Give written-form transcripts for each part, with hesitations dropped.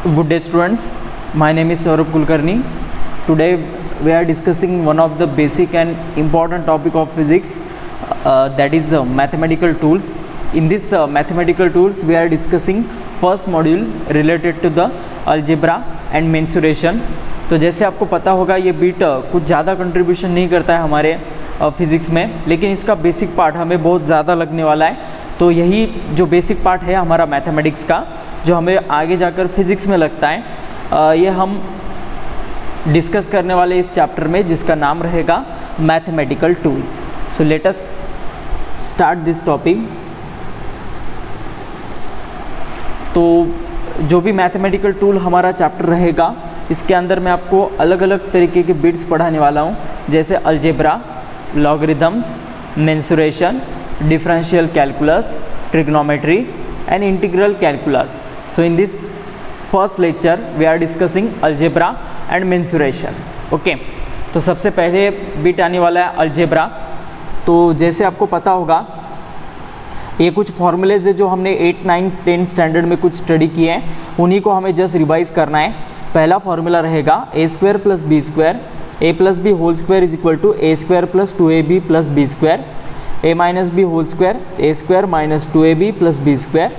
Good day students, my name is Saurabh Kulkarni. Today we are discussing one of the basic and important topic of physics, that is mathematical tools. In this mathematical tools we are discussing first module related to the algebra and mensuration. तो जैसे आपको पता होगा ये beat कुछ ज़्यादा contribution नहीं करता है हमारे फिज़िक्स में, लेकिन इसका बेसिक पार्ट हमें बहुत ज़्यादा लगने वाला है। तो यही जो बेसिक पार्ट है हमारा मैथमेटिक्स का, जो हमें आगे जाकर फिज़िक्स में लगता है, ये हम डिस्कस करने वाले इस चैप्टर में, जिसका नाम रहेगा mathematical tool. So let us start this topic. तो जो भी मैथमेटिकल टूल हमारा चैप्टर रहेगा, इसके अंदर मैं आपको अलग अलग तरीके के बिट्स पढ़ाने वाला हूँ, जैसे algebra, logarithms, mensuration, differential calculus, trigonometry and integral calculus. So in this first lecture we are discussing algebra and mensuration. Okay, तो सबसे पहले बिट आने वाला है अलजेब्रा। तो जैसे आपको पता होगा, ये कुछ फॉर्मूलेज है जो हमने 8, 9, 10 स्टैंडर्ड में कुछ स्टडी किए हैं, उन्हीं को हमें जस्ट रिवाइज करना है। पहला फॉर्मूला रहेगा a square plus b square, a plus b whole square is equal to a square plus 2ab plus b square, a minus b whole square a square minus 2ab plus b square,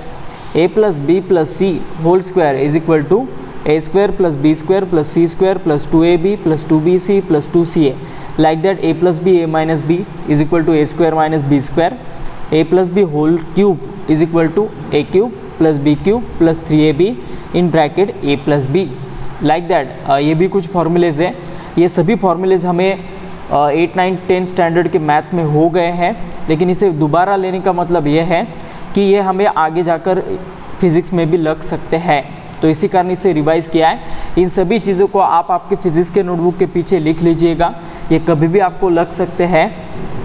a plus b plus c whole square is equal to a square plus b square plus c square plus 2ab plus 2bc plus 2ca। Like that a plus b a minus b is equal to a square minus b square, a plus b whole cube is equal to a cube plus b cube plus 3ab in bracket a plus b. Like that ये भी कुछ formulas है। ये सभी formulas हमें 8, 9, 10 standard के math में हो गए हैं, लेकिन इसे दोबारा लेने का मतलब ये है कि ये हमें आगे जाकर फिज़िक्स में भी लग सकते हैं। तो इसी कारण इसे रिवाइज़ किया है। इन सभी चीज़ों को आप आपके फिज़िक्स के नोटबुक के पीछे लिख लीजिएगा, ये कभी भी आपको लग सकते हैं।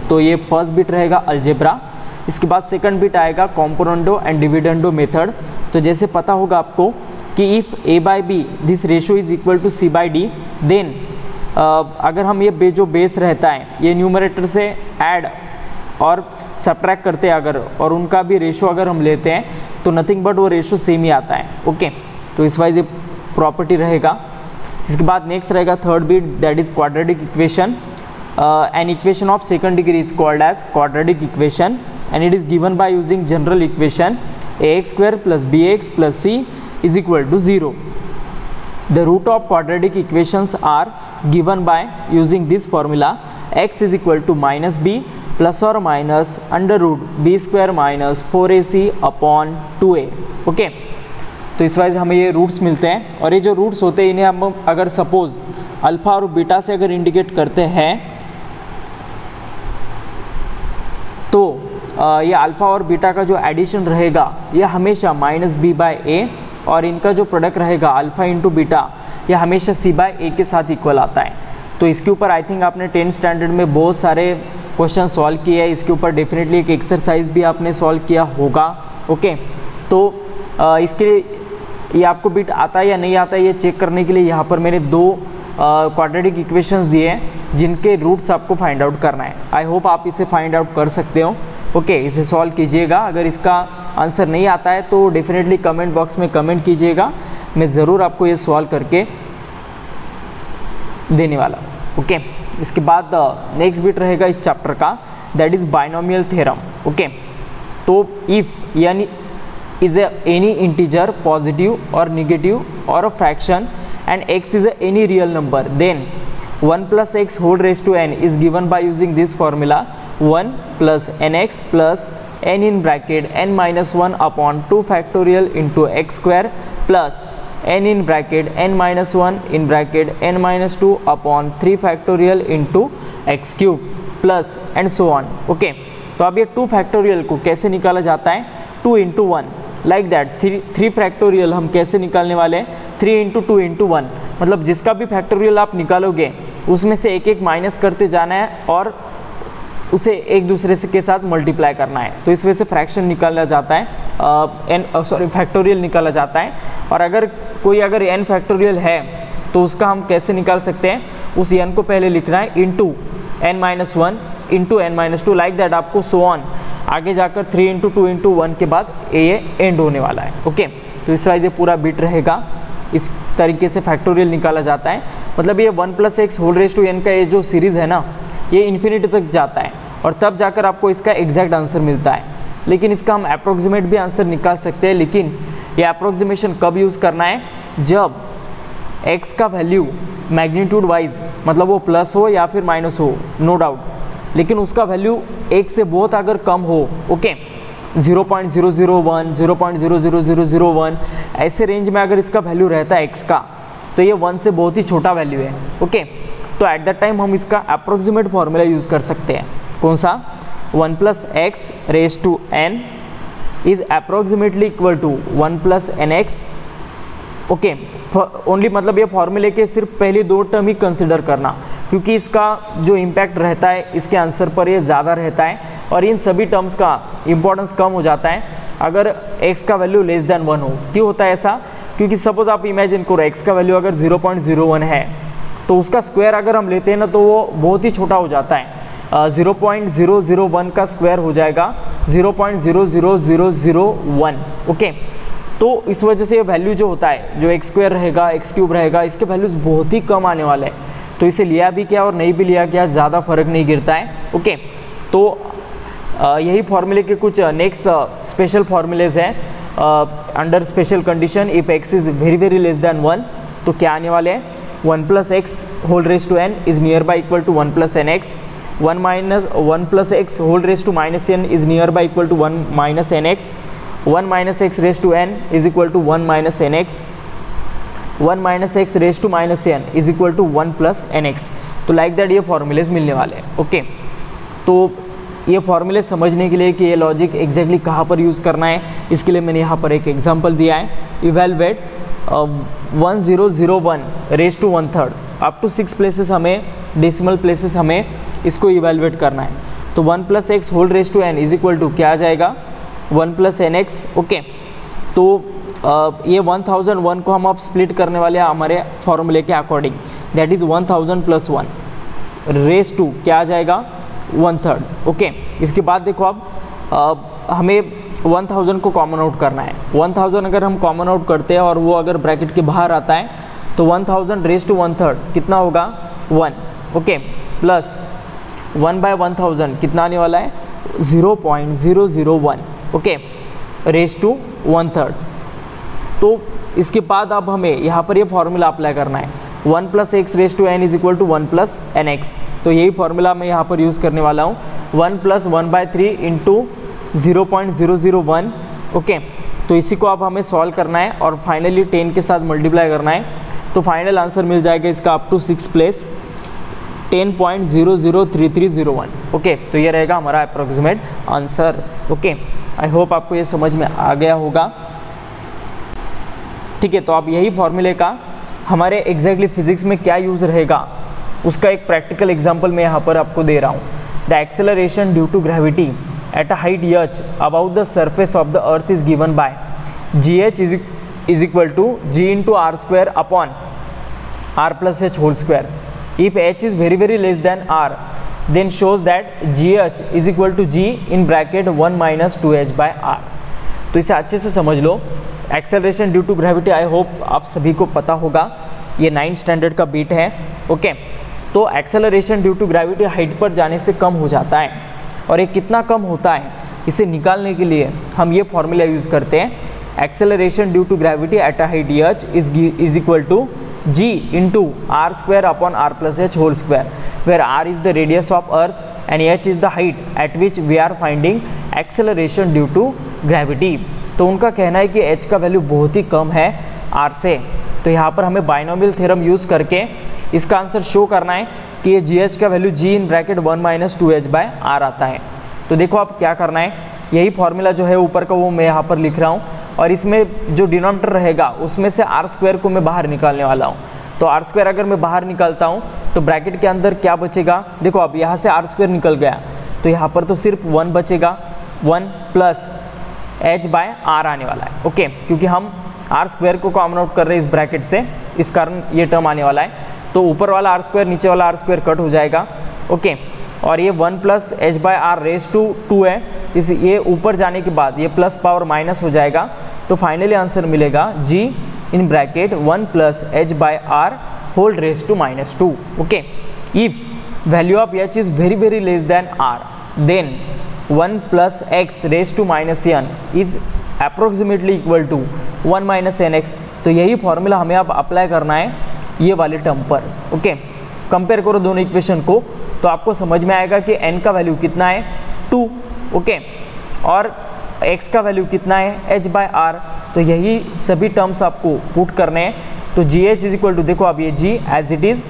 तो ये फर्स्ट बिट रहेगा अलजेब्रा। इसके बाद सेकंड बिट आएगा कॉम्पोनेंडो एंड डिविडेंडो मेथड। तो जैसे पता होगा आपको कि if a by b this ratio is equal to c by d, then अगर हम ये जो बेस रहता है, ये न्यूमरेटर से ऐड और सब्ट्रैक्ट करते हैं अगर, और उनका भी रेशो अगर हम लेते हैं, तो नथिंग बट वो रेशो सेम ही आता है। ओके, तो इस वाइज ये प्रॉपर्टी रहेगा। इसके बाद नेक्स्ट रहेगा third bit, that is quadratic equation. An equation of second degree is called as quadratic equation and it is given by using general equation ax square plus bx plus c is equal to 0. The root of quadratic equations are given by using this formula, x is equal to minus b plus or minus under root b square minus 4ac upon 2a. Okay, तो इस wise हमें ये roots मिलते हैं, और ये जो roots होते हैं इन्हें हम अगर सपोज अल्फ़ा और बीटा से अगर इंडिकेट करते हैं, तो ये अल्फ़ा और बीटा का जो एडिशन रहेगा ये हमेशा माइनस बी बाई ए, और इनका जो प्रोडक्ट रहेगा अल्फ़ा इंटू बीटा, ये हमेशा सी बाई ए के साथ इक्वल आता है। तो इसके ऊपर आई थिंक आपने 10 स्टैंडर्ड में बहुत सारे क्वेश्चन सॉल्व किए हैं। इसके ऊपर डेफिनेटली एक एक्सरसाइज भी आपने सॉल्व किया होगा। ओके, तो इसके लिए ये आपको बिट आता है या नहीं आता है, ये चेक करने के लिए यहाँ पर मैंने 2 क्वाड्रेटिक इक्वेशंस दिए हैं, जिनके रूट्स आपको फाइंड आउट करना है। आई होप आप इसे फाइंड आउट कर सकते हो। ओके, इसे सॉल्व कीजिएगा। अगर इसका आंसर नहीं आता है तो डेफिनेटली कमेंट बॉक्स में कमेंट कीजिएगा, मैं ज़रूर आपको ये सॉल्व करके देने वाला हूँ। ओके, इसके बाद नेक्स्ट बिट रहेगा इस चैप्टर का, that is binomial theorem. Okay, तो इफ़ यानी इज एनी इंटीजर पॉजिटिव और निगेटिव और a fraction and x is any real number, then 1 plus x whole raised to n is given by using this formula 1 plus nx plus n in bracket n minus 1 upon 2 factorial into x square plus n in bracket n minus 1 in bracket n minus 2 upon 3 factorial into x cube plus and so on. Okay, तो अब ये 2 factorial को कैसे निकाला जाता है, 2 into 1, like that 3 factorial हम कैसे निकालने वाले हैं, 3 इंटू 2 इंटू 1, मतलब जिसका भी फैक्टोरियल आप निकालोगे उसमें से एक एक माइनस करते जाना है और उसे एक दूसरे से के साथ मल्टीप्लाई करना है। तो इस वजह से फ्रैक्शन निकाला जाता है, फैक्टोरियल निकाला जाता है। और अगर कोई n फैक्टोरियल है तो उसका हम कैसे निकाल सकते हैं, उस n को पहले लिखना है into n-1 into n-2, like that आपको सो ऑन आगे जाकर 3 इंटू 2 इंटू 1 के बाद ये एंड होने वाला है। ओके, तो इस वाइज ये पूरा बिट रहेगा। इस तरीके से फैक्टोरियल निकाला जाता है। मतलब ये 1 + x whole raise to n का ये जो सीरीज़ है ना, ये इन्फिनिटी तक जाता है और तब जाकर आपको इसका एग्जैक्ट आंसर मिलता है। लेकिन इसका हम अप्रोक्सीमेट भी आंसर निकाल सकते हैं, लेकिन ये अप्रोक्सीमेशन कब यूज़ करना है, जब x का वैल्यू मैग्नीट्यूड वाइज मतलब वो प्लस हो या फिर माइनस हो, नो डाउट, लेकिन उसका वैल्यू 1 से बहुत अगर कम हो, ओके 0.001, 0.00001 ऐसे रेंज में अगर इसका वैल्यू रहता है x का, तो ये 1 से बहुत ही छोटा वैल्यू है, ओके। तो एट दैट टाइम हम इसका अप्रोक्सीमेट फॉर्मूला यूज़ कर सकते हैं। कौन सा, 1 + x raise to n is approximately equal to 1 + nx, okay. Only मतलब ये फॉर्मूले के सिर्फ पहली 2 टर्म ही कंसिडर करना, क्योंकि इसका जो इम्पैक्ट रहता है इसके आंसर पर ये ज़्यादा रहता है और इन सभी टर्म्स का इम्पोर्टेंस कम हो जाता है अगर x का वैल्यू लेस देन 1 हो। क्यों होता है ऐसा, क्योंकि सपोज आप इमेजिन करो x का वैल्यू अगर 0.01 है तो उसका स्क्वायर अगर हम लेते हैं ना तो वो बहुत ही छोटा हो जाता है, 0.001 का स्क्वायर हो जाएगा 0.00001, ओके। तो इस वजह से ये वैल्यू जो होता है, जो x² रहेगा, x³ रहेगा, इसके वैल्यूज़ बहुत ही कम आने वाले हैं। तो इसे लिया भी क्या और नहीं भी लिया क्या ज़्यादा फर्क नहीं गिरता है, ओके। तो यही फॉर्मूले के कुछ नेक्स्ट स्पेशल फॉर्मूलेज हैं under special condition if x is very less than 1। तो क्या आने वाले हैं, 1 + x whole raise to n is near by equal to 1 + nx, 1 + x whole raise to -n is near by equal to 1 - nx, 1 - x raise to n is equal to 1 - nx, 1 - x raise to -n is equal to 1 + nx। तो like that ये formulas मिलने वाले हैं, okay. तो ये फॉर्मूले समझने के लिए कि ये लॉजिक एग्जैक्टली कहाँ पर यूज़ करना है, इसके लिए मैंने यहाँ पर एक एग्जांपल दिया है। Evaluate 1001 raise to 1/3 up to 6 places, हमें डेसिमल प्लेसेस हमें इसको इवेलुएट करना है। तो 1 + x whole raise to n is equal to क्या आ जाएगा, 1 + nx, ओके। तो ये 1001 को हम अब स्प्लिट करने वाले हैं हमारे फॉर्मूले के according, that is 1000 + 1 raise to क्या आ जाएगा, 1/3, ओके। इसके बाद देखो अब हमें 1000 को कॉमन आउट करना है। 1000 अगर हम कॉमन आउट करते हैं और वो अगर ब्रैकेट के बाहर आता है तो 1000 रेज टू 1/3 कितना होगा, 1, ओके, प्लस 1/1000 कितना आने वाला है, 0.001, ओके, रेज टू 1/3। तो इसके बाद अब हमें यहाँ पर ये फॉर्मूला अप्लाई करना है, 1 + x raise to n is equal to 1 + nx। तो यही फॉर्मूला मैं यहाँ पर यूज़ करने वाला हूँ, 1 + 1/3 इंटू 0.001, ओके। तो इसी को अब हमें सॉल्व करना है और फाइनली 10 के साथ मल्टीप्लाई करना है। तो फाइनल आंसर मिल जाएगा इसका अप टू 6 प्लेस 10.003301, ओके। तो ये रहेगा हमारा approximate answer, okay. I hope आपको ये समझ में आ गया होगा, ठीक है। तो अब यही फॉर्मूले का हमारे एग्जैक्टली फिजिक्स में क्या यूज़ रहेगा उसका एक प्रैक्टिकल एग्जांपल मैं यहाँ पर आपको दे रहा हूँ। The acceleration due to gravity at a height h above the surface of the earth is given by gh is equal to g into r square upon r plus h whole square. If h is very less than r, then shows that gh is equal to g in bracket 1 minus 2h by r. तो इसे अच्छे से समझ लो, acceleration due to gravity I hope आप सभी को पता होगा, ये 9th स्टैंडर्ड का बीट है, ओके। तो acceleration due to gravity height पर जाने से कम हो जाता है और ये कितना कम होता है इसे निकालने के लिए हम ये फॉर्मूला यूज़ करते हैं, acceleration due to gravity at a height h is equal to g into r square upon r plus h whole square, where r is the radius of earth and h is the height at which we are finding acceleration due to gravity. तो उनका कहना है कि h का value बहुत ही कम है r से। तो यहाँ पर हमें बाइनोमियल थ्योरम यूज़ करके इसका आंसर शो करना है कि ये gh का value g in bracket 1 minus 2h by r आता है। तो देखो आप क्या करना है, यही फॉर्मूला जो है ऊपर का वो मैं यहाँ पर लिख रहा हूँ और इसमें जो डिनोमिनेटर रहेगा उसमें से r स्क्वायर को मैं बाहर निकालने वाला हूँ। तो r स्क्वायर अगर मैं बाहर निकालता हूँ तो ब्रैकेट के अंदर क्या बचेगा, देखो अब यहाँ से r स्क्वायर निकल गया तो यहाँ पर तो सिर्फ 1 बचेगा, 1 प्लस h बाय r आने वाला है, ओके। क्योंकि हम r स्क्वायर को कॉमन आउट कर रहे हैं इस ब्रैकेट से, इस कारण ये टर्म आने वाला है। तो ऊपर वाला r स्क्वायर नीचे वाला r स्क्वायर कट हो जाएगा, ओके। और ये 1 plus h by r raise to 2 है, ये ऊपर जाने के बाद ये प्लस पावर माइनस हो जाएगा। तो फाइनली आंसर मिलेगा g in bracket 1 plus h by r whole raised to minus 2. Okay, if value of h is very very less than r, then 1 plus x raised to minus n is approximately equal to 1 minus nx. तो यही formula हमें अब apply करना है ये वाले term पर. Okay, compare करो दोनों इक्वेशन को तो आपको समझ में आएगा कि n का वैल्यू कितना है 2. ओके, और x का वैल्यू कितना है h बाय r. तो यही सभी टर्म्स आपको पुट करने हैं. तो g h is equal to, देखो अब ये g as it is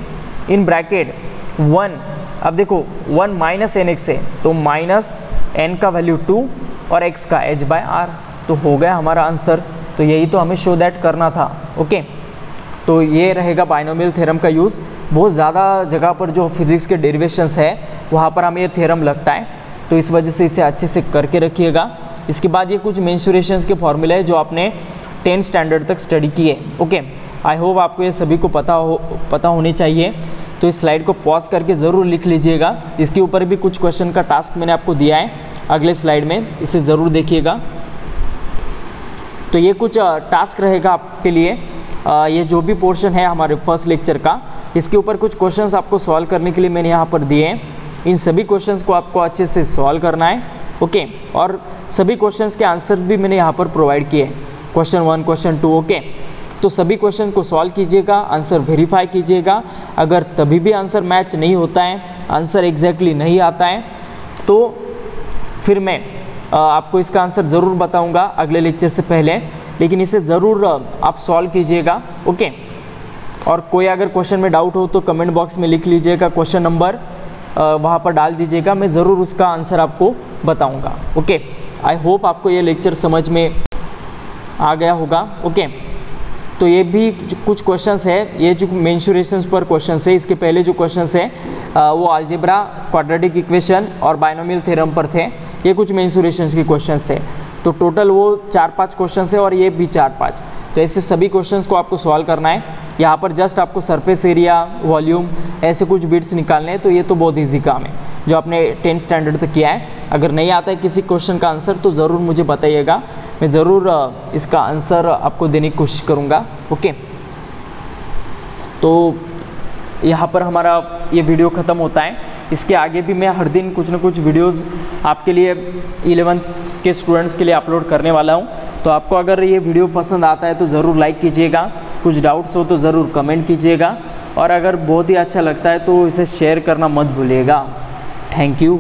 in bracket 1, अब देखो 1 माइनस एन एक्स है तो माइनस n का वैल्यू 2 और x का h बाय r. तो हो गया हमारा आंसर. तो यही तो हमें शो दैट करना था. ओके, तो ये रहेगा बाइनोमियल थ्योरम का यूज़. बहुत ज़्यादा जगह पर जो फिजिक्स के डेरिवेशंस है वहाँ पर हमें ये थ्योरम लगता है, तो इस वजह से इसे अच्छे से करके रखिएगा. इसके बाद ये कुछ मेंसुरेशंस के फॉर्मूले हैं जो आपने 10th स्टैंडर्ड तक स्टडी किए. ओके, आई होप आपको ये सभी को पता होनी चाहिए. तो इस स्लाइड को पॉज करके ज़रूर लिख लीजिएगा. इसके ऊपर भी कुछ क्वेश्चन का टास्क मैंने आपको दिया है अगले स्लाइड में, इसे ज़रूर देखिएगा. तो ये कुछ टास्क रहेगा आपके लिए. ये जो भी पोर्शन है हमारे फर्स्ट लेक्चर का, इसके ऊपर कुछ क्वेश्चंस आपको सॉल्व करने के लिए मैंने यहाँ पर दिए हैं. इन सभी क्वेश्चंस को आपको अच्छे से सॉल्व करना है. ओके, और सभी क्वेश्चंस के आंसर्स भी मैंने यहाँ पर प्रोवाइड किए हैं, क्वेश्चन 1, क्वेश्चन 2. ओके, तो सभी क्वेश्चन को सॉल्व कीजिएगा, आंसर वेरीफाई कीजिएगा. अगर तभी भी आंसर मैच नहीं होता है, आंसर एग्जैक्टली नहीं आता है, तो फिर मैं आपको इसका आंसर ज़रूर बताऊंगा अगले लेक्चर से पहले. लेकिन इसे ज़रूर आप सॉल्व कीजिएगा. ओके, और कोई अगर क्वेश्चन में डाउट हो तो कमेंट बॉक्स में लिख लीजिएगा, क्वेश्चन नंबर वहाँ पर डाल दीजिएगा, मैं ज़रूर उसका आंसर आपको बताऊंगा. ओके, आई होप आपको ये लेक्चर समझ में आ गया होगा. ओके, तो ये भी कुछ क्वेश्चंस है, ये जो मेंसुरेशंस पर क्वेश्चंस है, इसके पहले जो क्वेश्चंस है वो अलजेब्रा, क्वाड्रेटिक इक्वेशन और बाइनोमियल थ्योरम पर थे. ये कुछ मेंसुरेशंस के क्वेश्चंस है. तो टोटल वो 4-5 क्वेश्चंस है और ये भी 4-5. तो ऐसे सभी क्वेश्चंस को आपको सॉल्व करना है. यहाँ पर जस्ट आपको सरफेस एरिया, वॉल्यूम, ऐसे कुछ बिट्स निकालने हैं. तो ये तो बहुत ईजी काम है जो आपने 10th स्टैंडर्ड तक किया है. अगर नहीं आता है किसी क्वेश्चन का आंसर तो ज़रूर मुझे बताइएगा, मैं ज़रूर इसका आंसर आपको देने की कोशिश करूँगा. ओके, तो यहाँ पर हमारा ये वीडियो ख़त्म होता है. इसके आगे भी मैं हर दिन कुछ ना कुछ वीडियोस आपके लिए 11th के स्टूडेंट्स के लिए अपलोड करने वाला हूँ. तो आपको अगर ये वीडियो पसंद आता है तो ज़रूर लाइक कीजिएगा, कुछ डाउट्स हो तो ज़रूर कमेंट कीजिएगा, और अगर बहुत ही अच्छा लगता है तो इसे शेयर करना मत भूलिएगा. Thank you.